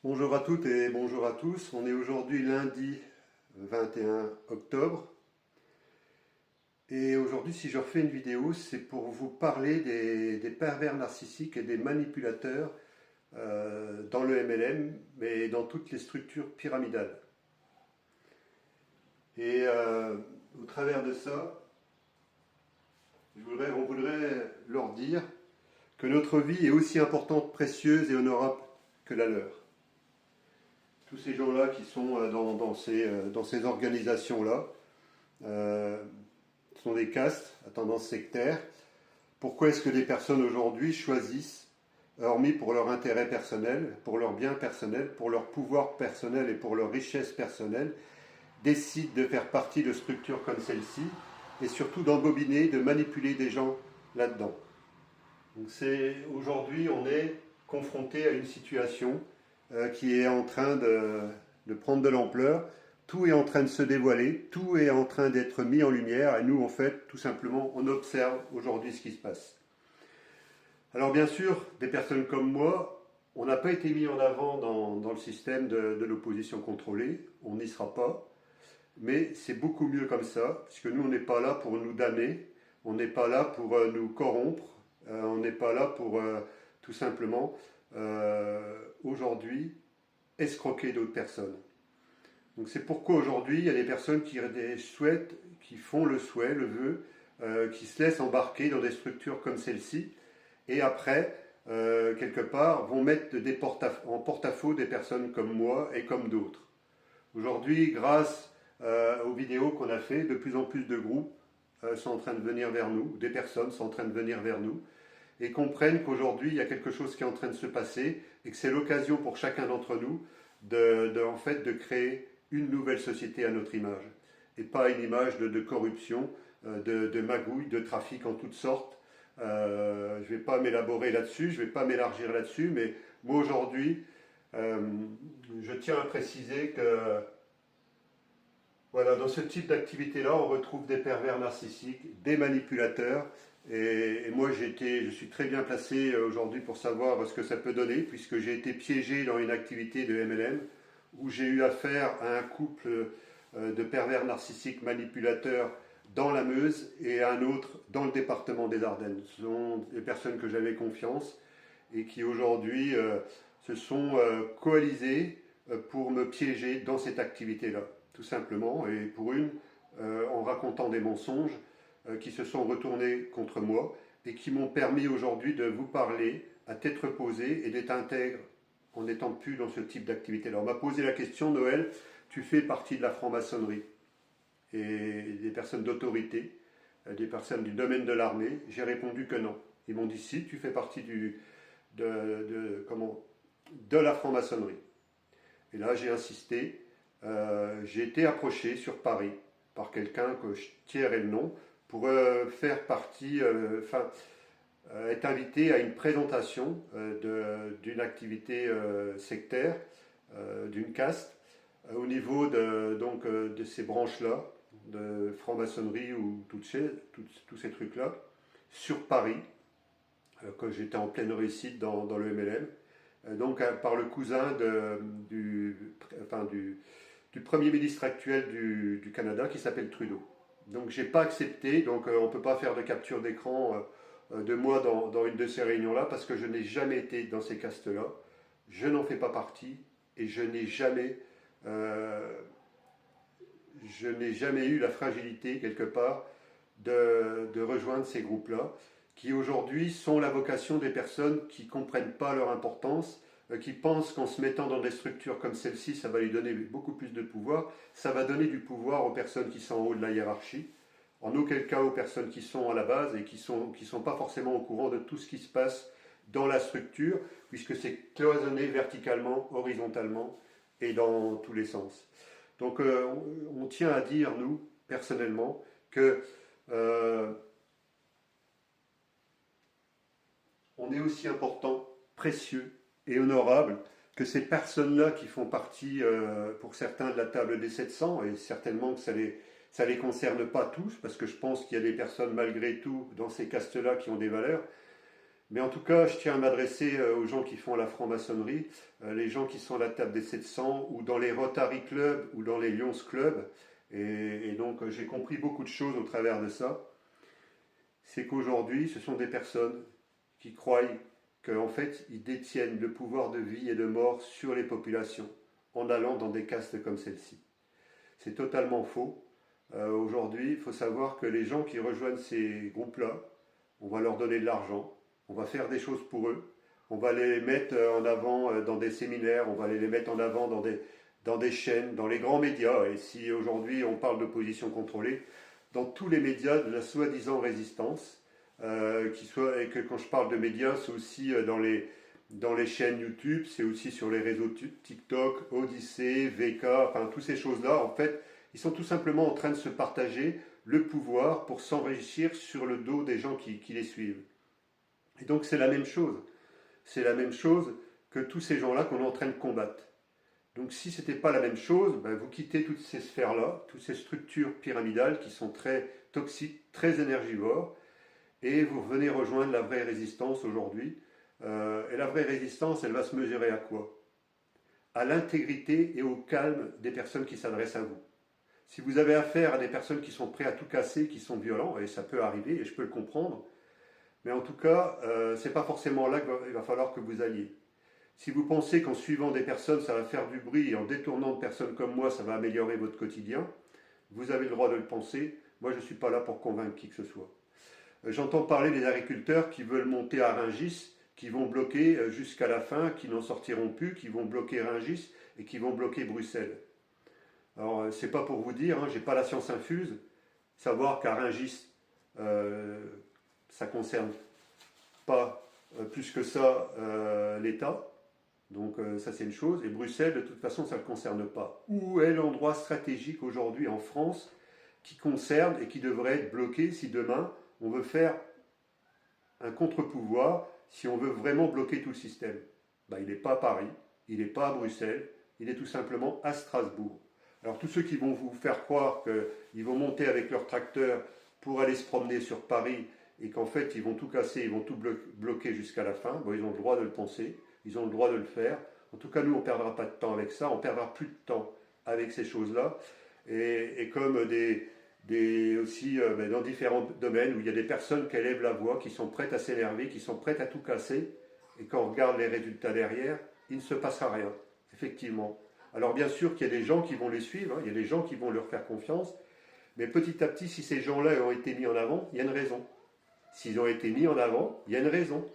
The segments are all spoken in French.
Bonjour à toutes et bonjour à tous. On est aujourd'hui lundi 21 octobre. Et aujourd'hui, si je refais une vidéo, c'est pour vous parler des pervers narcissiques et des manipulateurs dans le MLM, mais dans toutes les structures pyramidales. Et au travers de ça, on voudrait leur dire que notre vie est aussi importante, précieuse et honorable que la leur. Tous ces gens-là qui sont dans ces organisations-là, euh, sont des castes à tendance sectaire. Pourquoi est-ce que des personnes aujourd'hui choisissent, hormis pour leur intérêt personnel, pour leur bien personnel, pour leur pouvoir personnel et pour leur richesse personnelle, décident de faire partie de structures comme celle-ci et surtout d'embobiner, de manipuler des gens là-dedans. Donc aujourd'hui, on est confronté à une situation qui est en train de prendre de l'ampleur. Tout est en train de se dévoiler, tout est en train d'être mis en lumière et nous, en fait, tout simplement, on observe aujourd'hui ce qui se passe. Alors bien sûr, des personnes comme moi, on n'a pas été mis en avant dans le système de l'opposition contrôlée, on n'y sera pas, mais c'est beaucoup mieux comme ça, puisque nous, on n'est pas là pour nous damner, on n'est pas là pour nous corrompre, on n'est pas là pour tout simplement aujourd'hui escroquer d'autres personnes. Donc c'est pourquoi aujourd'hui il y a des personnes qui souhaitent, qui font le souhait, le vœu, qui se laissent embarquer dans des structures comme celle-ci, et après, quelque part, vont mettre en porte-à-faux des personnes comme moi et comme d'autres. Aujourd'hui, grâce aux vidéos qu'on a fait, de plus en plus de groupes sont en train de venir vers nous, des personnes sont en train de venir vers nous, et comprennent qu'aujourd'hui, il y a quelque chose qui est en train de se passer, et que c'est l'occasion pour chacun d'entre nous en fait, de créer une nouvelle société à notre image, et pas une image de corruption, de magouille, de trafic en toutes sortes. Je ne vais pas m'élaborer là-dessus, je ne vais pas m'élargir là-dessus, mais moi aujourd'hui, euh, je tiens à préciser que voilà, dans ce type d'activité-là, on retrouve des pervers narcissiques, des manipulateurs. Et moi, je suis très bien placé aujourd'hui pour savoir ce que ça peut donner, puisque j'ai été piégé dans une activité de MLM où j'ai eu affaire à un couple de pervers narcissiques manipulateurs dans la Meuse et à un autre dans le département des Ardennes. Ce sont des personnes que j'avais confiance et qui aujourd'hui se sont coalisées pour me piéger dans cette activité-là, tout simplement, et pour une, en racontant des mensonges qui se sont retournés contre moi et qui m'ont permis aujourd'hui de vous parler à tête reposée et d'être intègre en n'étant plus dans ce type d'activité-là. On m'a posé la question, Noël, tu fais partie de la franc-maçonnerie et des personnes d'autorité, des personnes du domaine de l'armée. J'ai répondu que non. Ils m'ont dit si, tu fais partie de la franc-maçonnerie. Et là, j'ai insisté. J'ai été approché sur Paris par quelqu'un que je tairai le nom pour faire partie, être invité à une présentation d'une activité sectaire, d'une caste, au niveau de ces branches-là, de franc-maçonnerie ou tous ces trucs-là, sur Paris, quand j'étais en pleine réussite dans le MLM. Donc par le cousin du Premier ministre actuel du Canada qui s'appelle Trudeau. Donc j'ai pas accepté, donc on ne peut pas faire de capture d'écran de moi dans une de ces réunions-là parce que je n'ai jamais été dans ces castes-là, je n'en fais pas partie et euh, je n'ai jamais eu la fragilité quelque part de rejoindre ces groupes-là qui aujourd'hui sont la vocation des personnes qui ne comprennent pas leur importance, qui pensent qu'en se mettant dans des structures comme celle-ci, ça va lui donner beaucoup plus de pouvoir, ça va donner du pouvoir aux personnes qui sont en haut de la hiérarchie, en aucun cas aux personnes qui sont à la base et qui sont pas forcément au courant de tout ce qui se passe dans la structure, puisque c'est cloisonné verticalement, horizontalement et dans tous les sens. Donc on tient à dire, nous, personnellement, que euh, on est aussi important, précieux et honorable que ces personnes-là qui font partie, pour certains, de la table des 700, et certainement que ça les concerne pas tous, parce que je pense qu'il y a des personnes malgré tout dans ces castes-là qui ont des valeurs, Mais en tout cas, je tiens à m'adresser aux gens qui font la franc-maçonnerie, les gens qui sont à la table des 700 ou dans les Rotary Club ou dans les Lions Club. Et donc, j'ai compris beaucoup de choses au travers de ça. C'est qu'aujourd'hui, ce sont des personnes qui croient qu'en fait, ils détiennent le pouvoir de vie et de mort sur les populations en allant dans des castes comme celle-ci. C'est totalement faux. Aujourd'hui, il faut savoir que les gens qui rejoignent ces groupes-là, on va leur donner de l'argent, on va faire des choses pour eux, on va les mettre en avant dans des séminaires, on va les mettre en avant dans des chaînes, dans les grands médias. Et si aujourd'hui on parle d'opposition contrôlée, dans tous les médias de la soi-disant résistance, et que quand je parle de médias, c'est aussi dans les chaînes YouTube, c'est aussi sur les réseaux TikTok, Odyssée, VK, enfin toutes ces choses-là, en fait, ils sont tout simplement en train de se partager le pouvoir pour s'enrichir sur le dos des gens qui les suivent. Et donc c'est la même chose. C'est la même chose que tous ces gens-là qu'on est en train de combattre. Donc si ce n'était pas la même chose, ben, vous quittez toutes ces sphères-là, toutes ces structures pyramidales qui sont très toxiques, très énergivores, et vous venez rejoindre la vraie résistance aujourd'hui. Et la vraie résistance, elle va se mesurer à quoi? À l'intégrité et au calme des personnes qui s'adressent à vous. Si vous avez affaire à des personnes qui sont prêtes à tout casser, qui sont violents, et ça peut arriver, et je peux le comprendre, mais en tout cas, ce n'est pas forcément là qu'il va falloir que vous alliez. Si vous pensez qu'en suivant des personnes, ça va faire du bruit, et en détournant de personnes comme moi, ça va améliorer votre quotidien, vous avez le droit de le penser. Moi, je ne suis pas là pour convaincre qui que ce soit. J'entends parler des agriculteurs qui veulent monter à Rungis, qui vont bloquer jusqu'à la fin, qui n'en sortiront plus, qui vont bloquer Rungis et qui vont bloquer Bruxelles. Alors, c'est pas pour vous dire, hein, j'ai pas la science infuse, savoir qu'à Rungis, ça concerne pas plus que ça l'État. Donc ça c'est une chose. Et Bruxelles, de toute façon, ça ne le concerne pas. Où est l'endroit stratégique aujourd'hui en France qui concerne et qui devrait être bloqué si demain on veut faire un contre-pouvoir, si on veut vraiment bloquer tout le système? Ben, il n'est pas à Paris, il n'est pas à Bruxelles, il est tout simplement à Strasbourg. Alors tous ceux qui vont vous faire croire qu'ils vont monter avec leur tracteur pour aller se promener sur Paris et qu'en fait ils vont tout casser, ils vont tout bloquer jusqu'à la fin, bon, ils ont le droit de le penser, ils ont le droit de le faire. En tout cas, nous, on ne perdra pas de temps avec ça, on ne perdra plus de temps avec ces choses-là. Et comme aussi dans différents domaines où il y a des personnes qui élèvent la voix, qui sont prêtes à s'énerver, qui sont prêtes à tout casser, et quand on regarde les résultats derrière, il ne se passera rien, effectivement. Alors bien sûr qu'il y a des gens qui vont les suivre, hein, il y a des gens qui vont leur faire confiance, mais petit à petit, si ces gens-là ont été mis en avant, il y a une raison. S'ils ont été mis en avant, il y a une raison.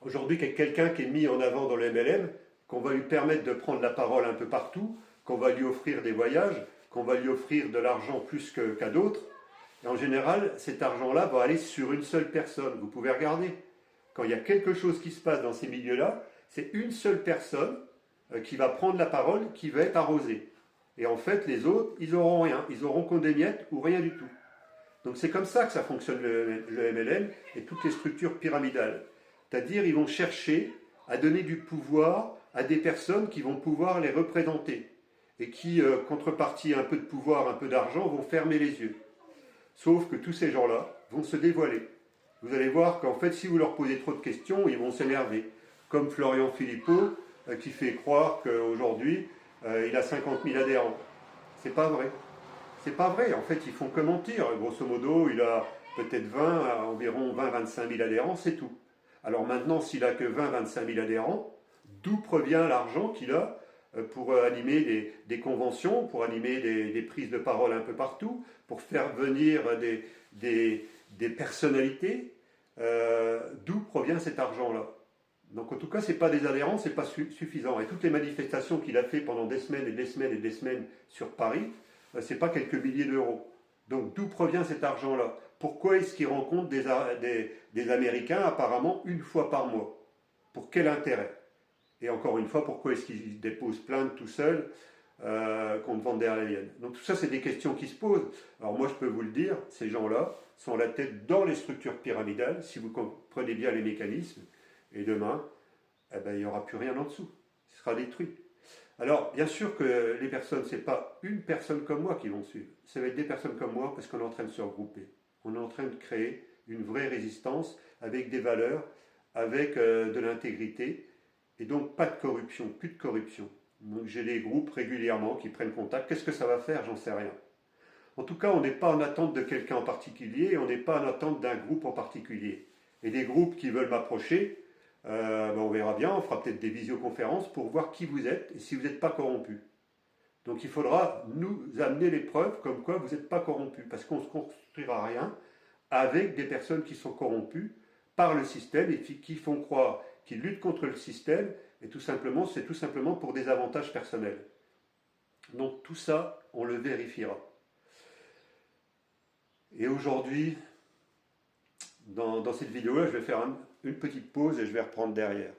Aujourd'hui, quelqu'un qui est mis en avant dans le MLM, qu'on va lui permettre de prendre la parole un peu partout, qu'on va lui offrir des voyages, qu'on va lui offrir de l'argent plus qu'à d'autres, et en général, cet argent-là va aller sur une seule personne. Vous pouvez regarder. Quand il y a quelque chose qui se passe dans ces milieux-là, c'est une seule personne qui va prendre la parole, qui va être arrosée. Et en fait, les autres, ils n'auront rien. Ils auront que des miettes ou rien du tout. Donc c'est comme ça que ça fonctionne le MLM et toutes les structures pyramidales. C'est-à-dire, ils vont chercher à donner du pouvoir à des personnes qui vont pouvoir les représenter et qui, contrepartie un peu de pouvoir, un peu d'argent, vont fermer les yeux. Sauf que tous ces gens-là vont se dévoiler. Vous allez voir qu'en fait, si vous leur posez trop de questions, ils vont s'énerver. Comme Florian Philippot, qui fait croire qu'aujourd'hui, il a 50 000 adhérents. C'est pas vrai. C'est pas vrai. En fait, ils font que mentir. Grosso modo, il a peut-être environ 20-25 000 adhérents, c'est tout. Alors maintenant, s'il a que 20-25 000 adhérents, d'où provient l'argent qu'il a pour animer des conventions, pour animer des prises de parole un peu partout, pour faire venir des personnalités? D'où provient cet argent-là? Donc en tout cas, ce n'est pas des adhérents, ce n'est pas suffisant. Et toutes les manifestations qu'il a fait pendant des semaines et des semaines et des semaines sur Paris, ce n'est pas quelques milliers d'euros. Donc d'où provient cet argent-là? Pourquoi est-ce qu'il rencontre des Américains apparemment une fois par mois? Pour quel intérêt? Et encore une fois, pourquoi est-ce qu'il dépose plainte tout seul contre Van der Leyen? Donc tout ça, c'est des questions qui se posent. Alors moi, je peux vous le dire, ces gens-là sont la tête dans les structures pyramidales, si vous comprenez bien les mécanismes. Et demain, eh ben, il n'y aura plus rien en dessous. Ce sera détruit. Alors, bien sûr que les personnes, ce n'est pas une personne comme moi qui vont suivre. Ça va être des personnes comme moi parce qu'on est en train de se regrouper. On est en train de créer une vraie résistance avec des valeurs, avec de l'intégrité, et donc pas de corruption, plus de corruption. Donc j'ai des groupes régulièrement qui prennent contact. Qu'est-ce que ça va faire? J'en sais rien. En tout cas, on n'est pas en attente de quelqu'un en particulier, et on n'est pas en attente d'un groupe en particulier. Et les groupes qui veulent m'approcher, on verra bien, on fera peut-être des visioconférences pour voir qui vous êtes et si vous n'êtes pas corrompu. Donc il faudra nous amener les preuves comme quoi vous n'êtes pas corrompu, parce qu'on ne se construira rien avec des personnes qui sont corrompues par le système et qui font croire qu'ils luttent contre le système, et c'est tout simplement pour des avantages personnels. Donc tout ça, on le vérifiera. Et aujourd'hui, dans cette vidéo-là, je vais faire une petite pause et je vais reprendre derrière.